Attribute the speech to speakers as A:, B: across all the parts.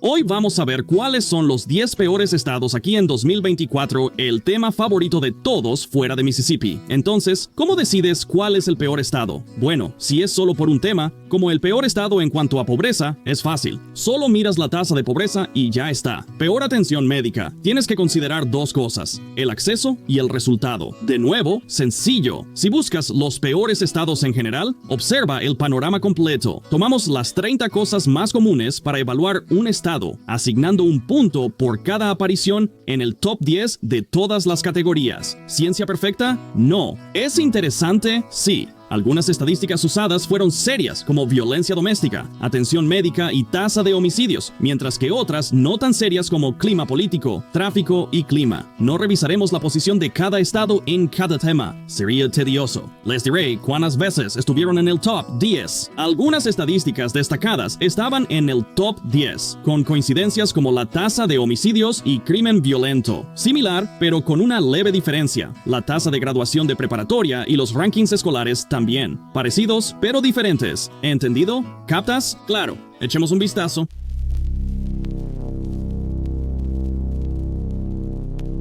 A: Hoy vamos a ver cuáles son los 10 peores estados aquí en 2024, el tema favorito de todos fuera de Mississippi. Entonces, ¿cómo decides cuál es el peor estado? Bueno, si es solo por un tema, como el peor estado en cuanto a pobreza, es fácil. Solo miras la tasa de pobreza y ya está. Peor atención médica. Tienes que considerar dos cosas, el acceso y el resultado. De nuevo, sencillo. Si buscas los peores estados en general, observa el panorama completo. Tomamos las 30 cosas más comunes para evaluar un estado, asignando un punto por cada aparición en el top 10 de todas las categorías. ¿Ciencia perfecta? No. ¿Es interesante? Sí. Algunas estadísticas usadas fueron serias, como violencia doméstica, atención médica y tasa de homicidios, mientras que otras no tan serias como clima político, tráfico y clima. No revisaremos la posición de cada estado en cada tema. Sería tedioso. Les diré cuántas veces estuvieron en el top 10. Algunas estadísticas destacadas estaban en el top 10, con coincidencias como la tasa de homicidios y crimen violento. Similar, pero con una leve diferencia. La tasa de graduación de preparatoria y los rankings escolares también. Parecidos, pero diferentes. ¿Entendido? ¿Captas? Claro. Echemos un vistazo.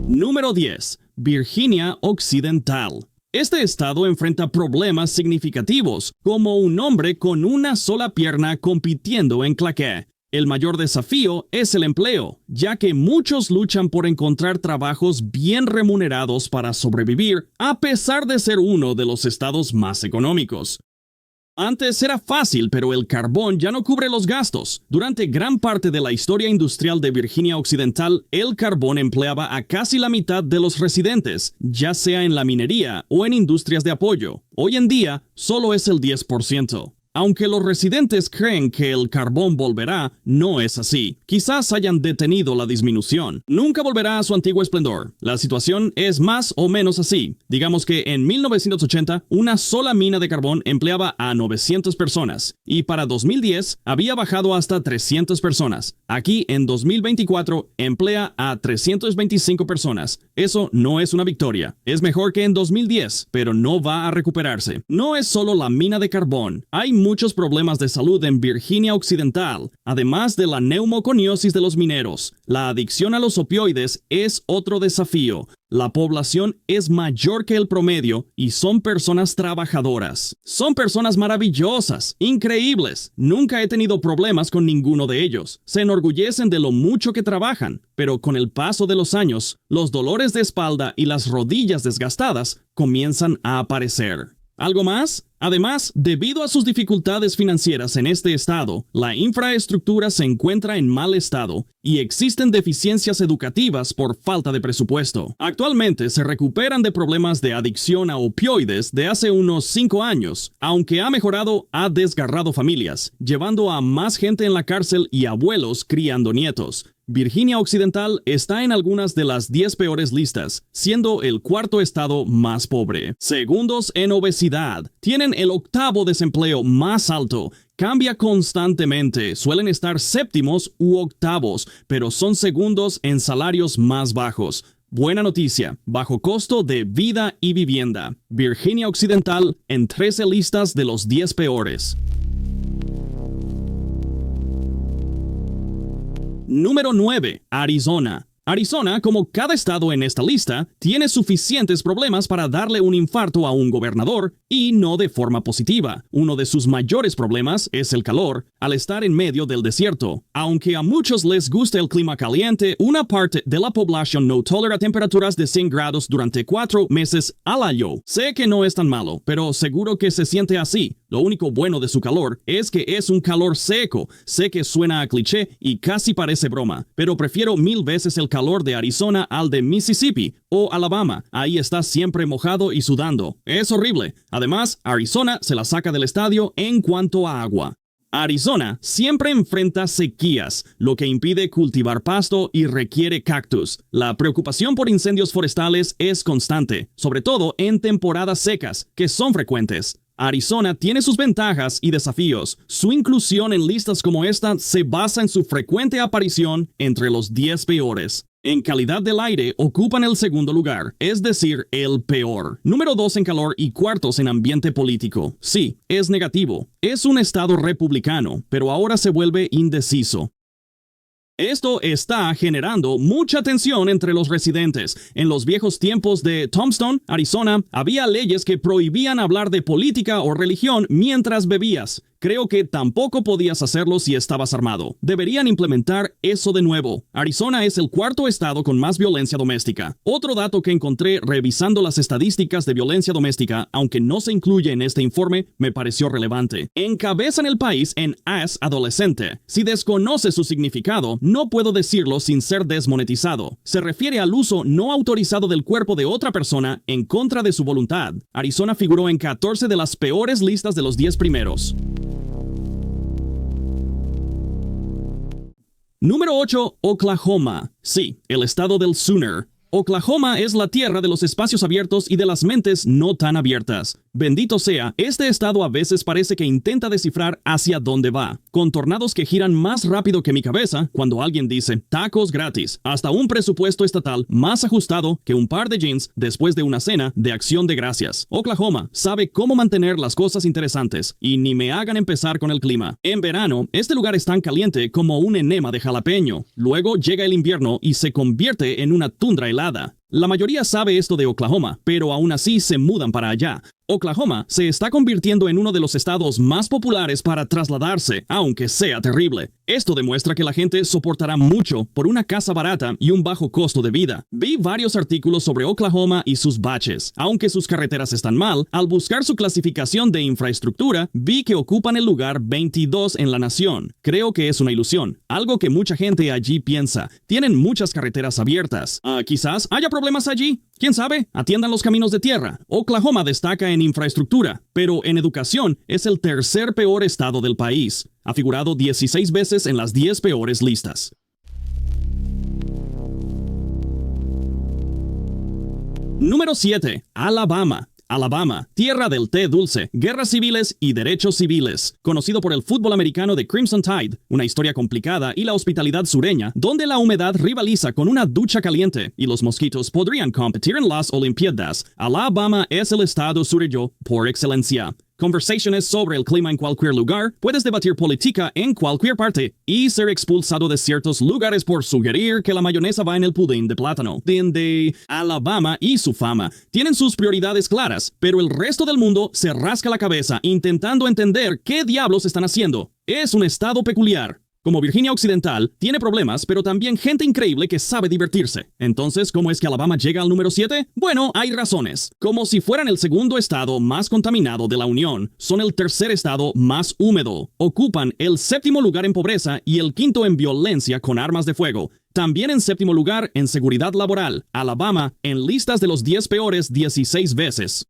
A: Número 10. Virginia Occidental. Este estado enfrenta problemas significativos, como un hombre con una sola pierna compitiendo en claqué. El mayor desafío es el empleo, ya que muchos luchan por encontrar trabajos bien remunerados para sobrevivir, a pesar de ser uno de los estados más económicos. Antes era fácil, pero el carbón ya no cubre los gastos. Durante gran parte de la historia industrial de Virginia Occidental, el carbón empleaba a casi la mitad de los residentes, ya sea en la minería o en industrias de apoyo. Hoy en día, solo es el 10%. Aunque los residentes creen que el carbón volverá, no es así. Quizás hayan detenido la disminución. Nunca volverá a su antiguo esplendor. La situación es más o menos así. Digamos que en 1980, una sola mina de carbón empleaba a 900 personas, y para 2010 había bajado hasta 300 personas. Aquí, en 2024, emplea a 325 personas. Eso no es una victoria. Es mejor que en 2010, pero no va a recuperarse. No es solo la mina de carbón. Hay muchos problemas de salud en Virginia Occidental, además de la neumoconiosis de los mineros. La adicción a los opioides es otro desafío. La población es mayor que el promedio y son personas trabajadoras. Son personas maravillosas, increíbles. Nunca he tenido problemas con ninguno de ellos. Se enorgullecen de lo mucho que trabajan, pero con el paso de los años, los dolores de espalda y las rodillas desgastadas comienzan a aparecer. ¿Algo más? Además, debido a sus dificultades financieras en este estado, la infraestructura se encuentra en mal estado y existen deficiencias educativas por falta de presupuesto. Actualmente se recuperan de problemas de adicción a opioides de hace unos 5 años. Aunque ha mejorado, ha desgarrado familias, llevando a más gente en la cárcel y abuelos criando nietos. Virginia Occidental está en algunas de las 10 peores listas, siendo el cuarto estado más pobre. Segundos en obesidad. Tienen el octavo desempleo más alto. Cambia constantemente. Suelen estar séptimos u octavos, pero son segundos en salarios más bajos. Buena noticia, bajo costo de vida y vivienda. Virginia Occidental en 13 listas de los 10 peores. Número 9. Arizona. Arizona, como cada estado en esta lista, tiene suficientes problemas para darle un infarto a un gobernador, y no de forma positiva. Uno de sus mayores problemas es el calor, al estar en medio del desierto. Aunque a muchos les gusta el clima caliente, una parte de la población no tolera temperaturas de 100 grados durante 4 meses al año. Sé que no es tan malo, pero seguro que se siente así. Lo único bueno de su calor es que es un calor seco. Sé que suena a cliché y casi parece broma, pero prefiero 1000 veces el calor de Arizona al de Mississippi o Alabama. Ahí está siempre mojado y sudando. Es horrible. Además, Arizona se la saca del estadio en cuanto a agua. Arizona siempre enfrenta sequías, lo que impide cultivar pasto y requiere cactus. La preocupación por incendios forestales es constante, sobre todo en temporadas secas, que son frecuentes. Arizona tiene sus ventajas y desafíos. Su inclusión en listas como esta se basa en su frecuente aparición entre los 10 peores. En calidad del aire ocupan el segundo lugar, es decir, el peor. Número 2 en calor y cuartos en ambiente político. Sí, es negativo. Es un estado republicano, pero ahora se vuelve indeciso. Esto está generando mucha tensión entre los residentes. En los viejos tiempos de Tombstone, Arizona, había leyes que prohibían hablar de política o religión mientras bebías. Creo que tampoco podías hacerlo si estabas armado. Deberían implementar eso de nuevo. Arizona es el cuarto estado con más violencia doméstica. Otro dato que encontré revisando las estadísticas de violencia doméstica, aunque no se incluye en este informe, me pareció relevante. Encabezan el país en as adolescente. Si desconoce su significado, no puedo decirlo sin ser desmonetizado. Se refiere al uso no autorizado del cuerpo de otra persona en contra de su voluntad. Arizona figuró en 14 de las peores listas de los 10 primeros. Número 8. Oklahoma. Sí, el estado del Sooner. Oklahoma es la tierra de los espacios abiertos y de las mentes no tan abiertas. Bendito sea, este estado a veces parece que intenta descifrar hacia dónde va, con tornados que giran más rápido que mi cabeza cuando alguien dice tacos gratis, hasta un presupuesto estatal más ajustado que un par de jeans después de una cena de acción de gracias. Oklahoma sabe cómo mantener las cosas interesantes, y ni me hagan empezar con el clima. En verano, este lugar es tan caliente como un enema de jalapeño. Luego llega el invierno y se convierte en una tundra helada. La mayoría sabe esto de Oklahoma, pero aún así se mudan para allá. Oklahoma se está convirtiendo en uno de los estados más populares para trasladarse, aunque sea terrible. Esto demuestra que la gente soportará mucho por una casa barata y un bajo costo de vida. Vi varios artículos sobre Oklahoma y sus baches. Aunque sus carreteras están mal, al buscar su clasificación de infraestructura, vi que ocupan el lugar 22 en la nación. Creo que es una ilusión, algo que mucha gente allí piensa. Tienen muchas carreteras abiertas. Quizás haya problemas allí. ¿Quién sabe? Atiendan los caminos de tierra. Oklahoma destaca en infraestructura, pero en educación es el tercer peor estado del país. Ha figurado 16 veces en las 10 peores listas. Número 7. Alabama. Alabama, tierra del té dulce, guerras civiles y derechos civiles. Conocido por el fútbol americano de Crimson Tide, una historia complicada y la hospitalidad sureña, donde la humedad rivaliza con una ducha caliente y los mosquitos podrían competir en las Olimpiadas. Alabama es el estado sureño por excelencia. Conversaciones sobre el clima en cualquier lugar, puedes debatir política en cualquier parte y ser expulsado de ciertos lugares por sugerir que la mayonesa va en el pudín de plátano. De Alabama y su fama tienen sus prioridades claras, pero el resto del mundo se rasca la cabeza intentando entender qué diablos están haciendo. Es un estado peculiar. Como Virginia Occidental, tiene problemas, pero también gente increíble que sabe divertirse. Entonces, ¿cómo es que Alabama llega al número 7? Bueno, hay razones. Como si fueran el segundo estado más contaminado de la Unión, son el tercer estado más húmedo. Ocupan el séptimo lugar en pobreza y el quinto en violencia con armas de fuego. También en séptimo lugar en seguridad laboral. Alabama en listas de los 10 peores 16 veces.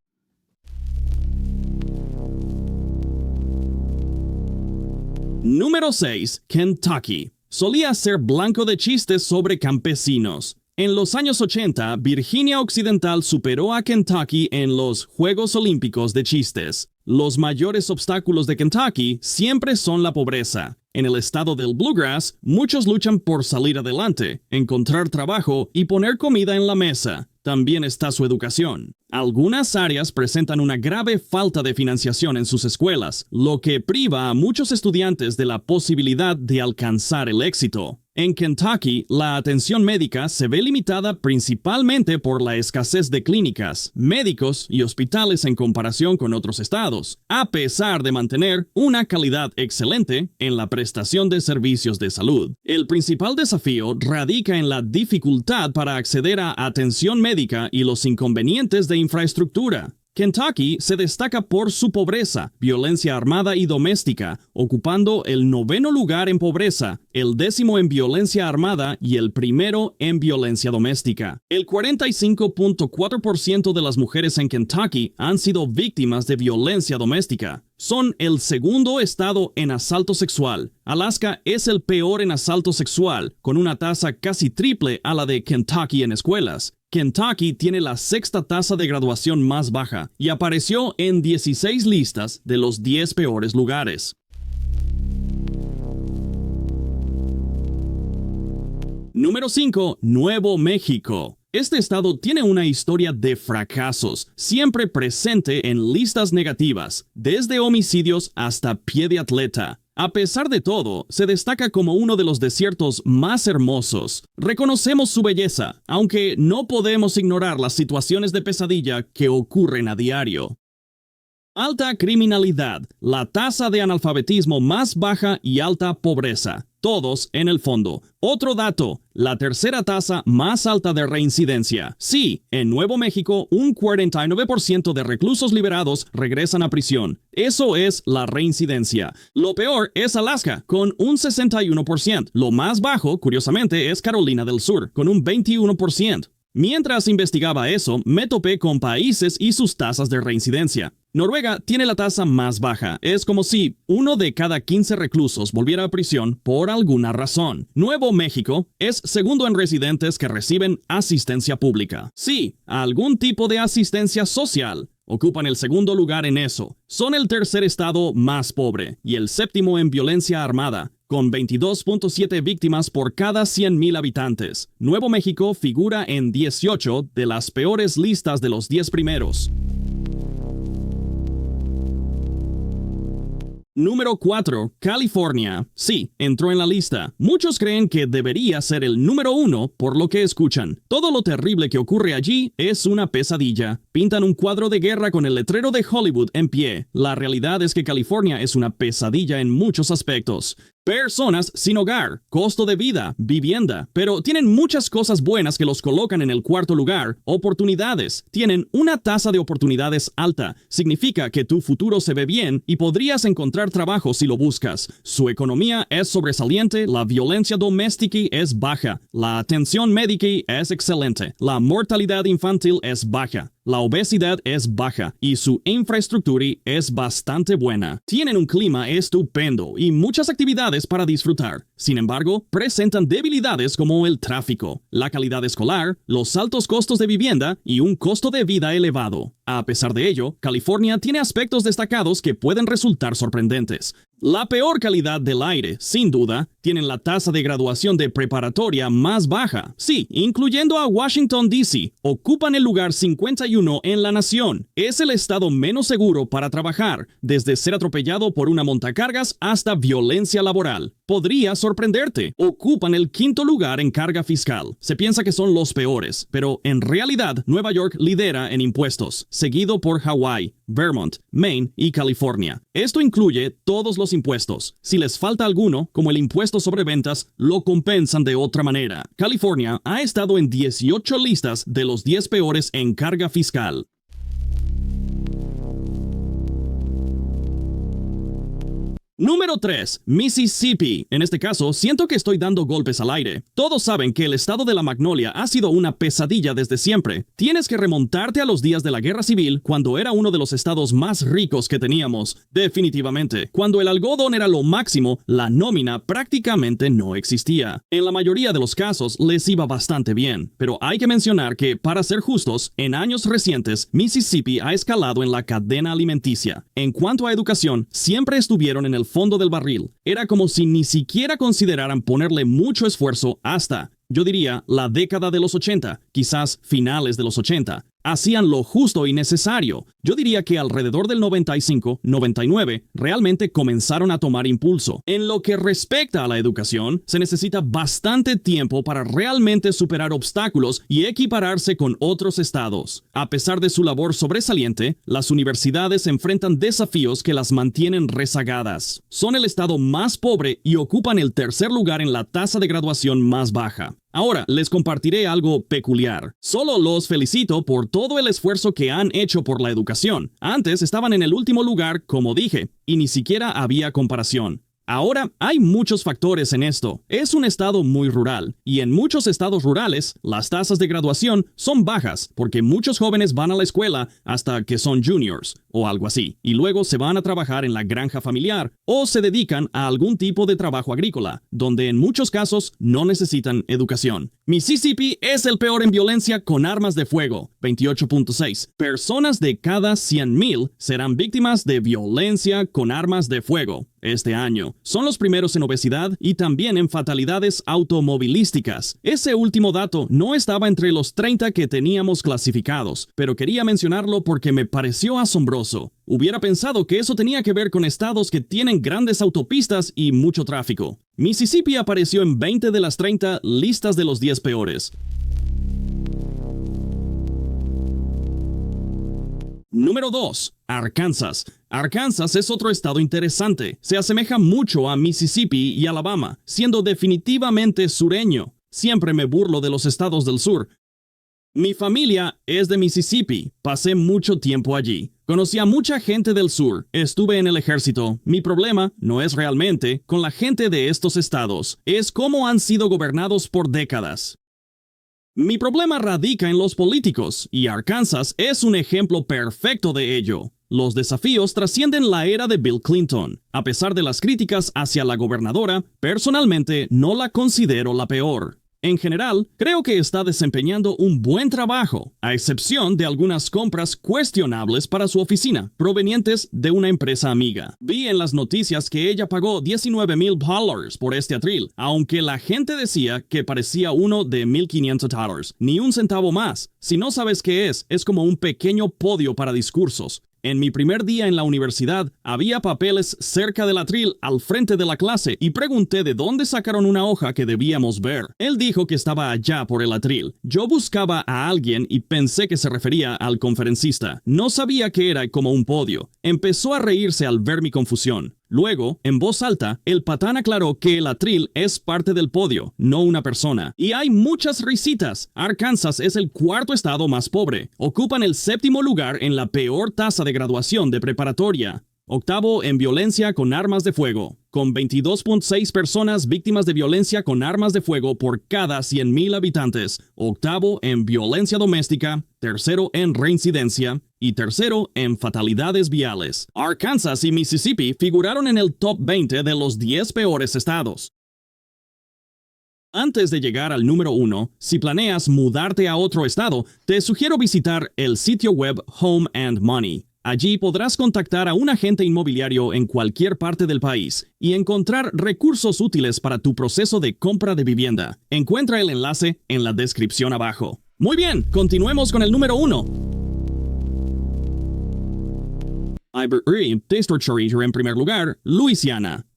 A: Número 6. Kentucky. Solía ser blanco de chistes sobre campesinos. En los años 80, Virginia Occidental superó a Kentucky en los Juegos Olímpicos de chistes. Los mayores obstáculos de Kentucky siempre son la pobreza. En el estado del Bluegrass, muchos luchan por salir adelante, encontrar trabajo y poner comida en la mesa. También está su educación. Algunas áreas presentan una grave falta de financiación en sus escuelas, lo que priva a muchos estudiantes de la posibilidad de alcanzar el éxito. En Kentucky, la atención médica se ve limitada principalmente por la escasez de clínicas, médicos y hospitales en comparación con otros estados, a pesar de mantener una calidad excelente en la prestación de servicios de salud. El principal desafío radica en la dificultad para acceder a atención médica y los inconvenientes de infraestructura. Kentucky se destaca por su pobreza, violencia armada y doméstica, ocupando el 9º lugar en pobreza, el 10º en violencia armada y el 1º en violencia doméstica. El 45.4% de las mujeres en Kentucky han sido víctimas de violencia doméstica. Son el segundo estado en asalto sexual. Alaska es el peor en asalto sexual, con una tasa casi triple a la de Kentucky en escuelas. Kentucky tiene la 6ª tasa de graduación más baja y apareció en 16 listas de los 10 peores lugares. Número 5. Nuevo México. Este estado tiene una historia de fracasos, siempre presente en listas negativas, desde homicidios hasta pie de atleta. A pesar de todo, se destaca como uno de los desiertos más hermosos. Reconocemos su belleza, aunque no podemos ignorar las situaciones de pesadilla que ocurren a diario. Alta criminalidad, la tasa de analfabetismo más baja y alta pobreza. Todos en el fondo. Otro dato, la tercera tasa más alta de reincidencia. Sí, en Nuevo México, un 49% de reclusos liberados regresan a prisión. Eso es la reincidencia. Lo peor es Alaska, con un 61%. Lo más bajo, curiosamente, es Carolina del Sur, con un 21%. Mientras investigaba eso, me topé con países y sus tasas de reincidencia. Noruega tiene la tasa más baja. Es como si 1 de cada 15 reclusos volviera a prisión por alguna razón. Nuevo México es segundo en residentes que reciben asistencia pública. Sí, algún tipo de asistencia social. Ocupan el segundo lugar en eso. Son el tercer estado más pobre y el séptimo en violencia armada, con 22.7 víctimas por cada 100,000 habitantes. Nuevo México figura en 18 de las peores listas de los 10 primeros. Número 4. California. Sí, entró en la lista. Muchos creen que debería ser el número 1 por lo que escuchan. Todo lo terrible que ocurre allí es una pesadilla. Pintan un cuadro de guerra con el letrero de Hollywood en pie. La realidad es que California es una pesadilla en muchos aspectos. Personas sin hogar, costo de vida, vivienda, pero tienen muchas cosas buenas que los colocan en el cuarto lugar. Oportunidades. Tienen una tasa de oportunidades alta. Significa que tu futuro se ve bien y podrías encontrar trabajo si lo buscas. Su economía es sobresaliente, la violencia doméstica es baja, la atención médica es excelente, la mortalidad infantil es baja. La obesidad es baja y su infraestructura es bastante buena. Tienen un clima estupendo y muchas actividades para disfrutar. Sin embargo, presentan debilidades como el tráfico, la calidad escolar, los altos costos de vivienda y un costo de vida elevado. A pesar de ello, California tiene aspectos destacados que pueden resultar sorprendentes. La peor calidad del aire, sin duda, tienen la tasa de graduación de preparatoria más baja. Sí, incluyendo a Washington, D.C., ocupan el lugar 51 en la nación. Es el estado menos seguro para trabajar, desde ser atropellado por una montacargas hasta violencia laboral. Podría sorprenderte. Ocupan el 5º lugar en carga fiscal. Se piensa que son los peores, pero en realidad Nueva York lidera en impuestos, seguido por Hawái, Vermont, Maine y California. Esto incluye todos los impuestos. Si les falta alguno, como el impuesto sobre ventas, lo compensan de otra manera. California ha estado en 18 listas de los 10 peores en carga fiscal. Número 3. Mississippi. En este caso, siento que estoy dando golpes al aire. Todos saben que el estado de la Magnolia ha sido una pesadilla desde siempre. Tienes que remontarte a los días de la Guerra Civil, cuando era uno de los estados más ricos que teníamos. Definitivamente. Cuando el algodón era lo máximo, la nómina prácticamente no existía. En la mayoría de los casos les iba bastante bien. Pero hay que mencionar que, para ser justos, en años recientes, Mississippi ha escalado en la cadena alimenticia. En cuanto a educación, siempre estuvieron en el fondo del barril. Era como si ni siquiera consideraran ponerle mucho esfuerzo hasta, yo diría, la década de los 80, quizás finales de los 80. Hacían lo justo y necesario. Yo diría que alrededor del 95-99 realmente comenzaron a tomar impulso. En lo que respecta a la educación, se necesita bastante tiempo para realmente superar obstáculos y equipararse con otros estados. A pesar de su labor sobresaliente, las universidades enfrentan desafíos que las mantienen rezagadas. Son el estado más pobre y ocupan el 3er lugar en la tasa de graduación más baja. Ahora, les compartiré algo peculiar. Solo los felicito por todo el esfuerzo que han hecho por la educación. Antes estaban en el último lugar, como dije, y ni siquiera había comparación. Ahora, hay muchos factores en esto. Es un estado muy rural, y en muchos estados rurales, las tasas de graduación son bajas, porque muchos jóvenes van a la escuela hasta que son juniors, o algo así, y luego se van a trabajar en la granja familiar, o se dedican a algún tipo de trabajo agrícola, donde en muchos casos no necesitan educación. Mississippi es el peor en violencia con armas de fuego, 28.6. Personas de cada 100,000 serán víctimas de violencia con armas de fuego este año. Son los primeros en obesidad y también en fatalidades automovilísticas. Ese último dato no estaba entre los 30 que teníamos clasificados, pero quería mencionarlo porque me pareció asombroso. Hubiera pensado que eso tenía que ver con estados que tienen grandes autopistas y mucho tráfico. Mississippi apareció en 20 de las 30 listas de los 10 peores. Número 2. Arkansas. Arkansas es otro estado interesante. Se asemeja mucho a Mississippi y Alabama, siendo definitivamente sureño. Siempre me burlo de los estados del sur. Mi familia es de Mississippi. Pasé mucho tiempo allí. Conocí a mucha gente del sur. Estuve en el ejército. Mi problema no es realmente con la gente de estos estados. Es cómo han sido gobernados por décadas. Mi problema radica en los políticos, y Arkansas es un ejemplo perfecto de ello. Los desafíos trascienden la era de Bill Clinton. A pesar de las críticas hacia la gobernadora, personalmente no la considero la peor. En general, creo que está desempeñando un buen trabajo, a excepción de algunas compras cuestionables para su oficina, provenientes de una empresa amiga. Vi en las noticias que ella pagó $19,000 por este atril, aunque la gente decía que parecía uno de $1,500, ni un centavo más. Si no sabes qué es como un pequeño podio para discursos. En mi primer día en la universidad, había papeles cerca del atril al frente de la clase y pregunté de dónde sacaron una hoja que debíamos ver. Él dijo que estaba allá por el atril. Yo buscaba a alguien y pensé que se refería al conferencista. No sabía que era como un podio. Empezó a reírse al ver mi confusión. Luego, en voz alta, el patán aclaró que el atril es parte del podio, no una persona. Y hay muchas risitas. Arkansas es el cuarto estado más pobre. Ocupan el 7º lugar en la peor tasa de graduación de preparatoria. Octavo en violencia con armas de fuego, con 22.6 personas víctimas de violencia con armas de fuego por cada 100,000 habitantes. Octavo en violencia doméstica, tercero en reincidencia y tercero en fatalidades viales. Arkansas y Mississippi figuraron en el top 20 de los 10 peores estados. Antes de llegar al número 1, si planeas mudarte a otro estado, te sugiero visitar el sitio web Home and Money. Allí podrás contactar a un agente inmobiliario en cualquier parte del país y encontrar recursos útiles para tu proceso de compra de vivienda. Encuentra el enlace en la descripción abajo. Muy bien, continuemos con el número 1. En primer lugar, Luisiana.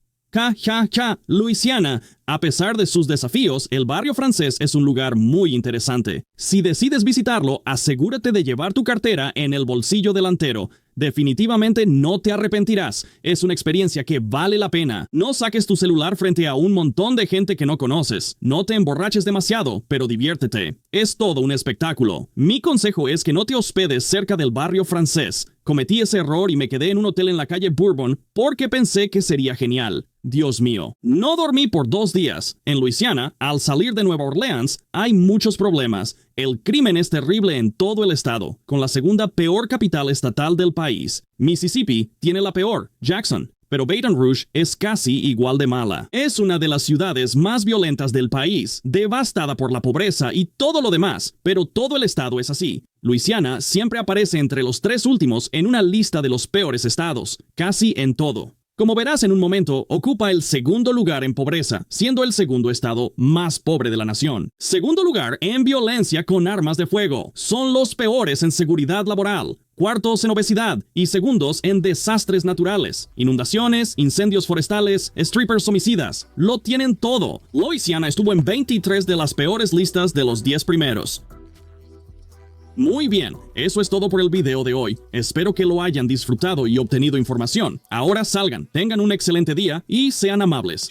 A: Luisiana. A pesar de sus desafíos, el barrio francés es un lugar muy interesante. Si decides visitarlo, asegúrate de llevar tu cartera en el bolsillo delantero. Definitivamente no te arrepentirás. Es una experiencia que vale la pena. No saques tu celular frente a un montón de gente que no conoces. No te emborraches demasiado, pero diviértete. Es todo un espectáculo. Mi consejo es que no te hospedes cerca del barrio francés. Cometí ese error y me quedé en un hotel en la calle Bourbon porque pensé que sería genial. Dios mío, no dormí por 2 días. En Luisiana, al salir de Nueva Orleans, hay muchos problemas. El crimen es terrible en todo el estado, con la segunda peor capital estatal del país. Mississippi tiene la peor, Jackson, pero Baton Rouge es casi igual de mala. Es una de las ciudades más violentas del país, devastada por la pobreza y todo lo demás, pero todo el estado es así. Luisiana siempre aparece entre los 3 últimos en una lista de los peores estados, casi en todo. Como verás en un momento, ocupa el 2º lugar en pobreza, siendo el 2º estado más pobre de la nación. 2º lugar en violencia con armas de fuego. Son los peores en seguridad laboral. 4º en obesidad y 2º en desastres naturales. Inundaciones, incendios forestales, strippers homicidas. Lo tienen todo. Luisiana estuvo en 23 de las peores listas de los 10 primeros. Muy bien, eso es todo por el video de hoy. Espero que lo hayan disfrutado y obtenido información. Ahora salgan, tengan un excelente día y sean amables.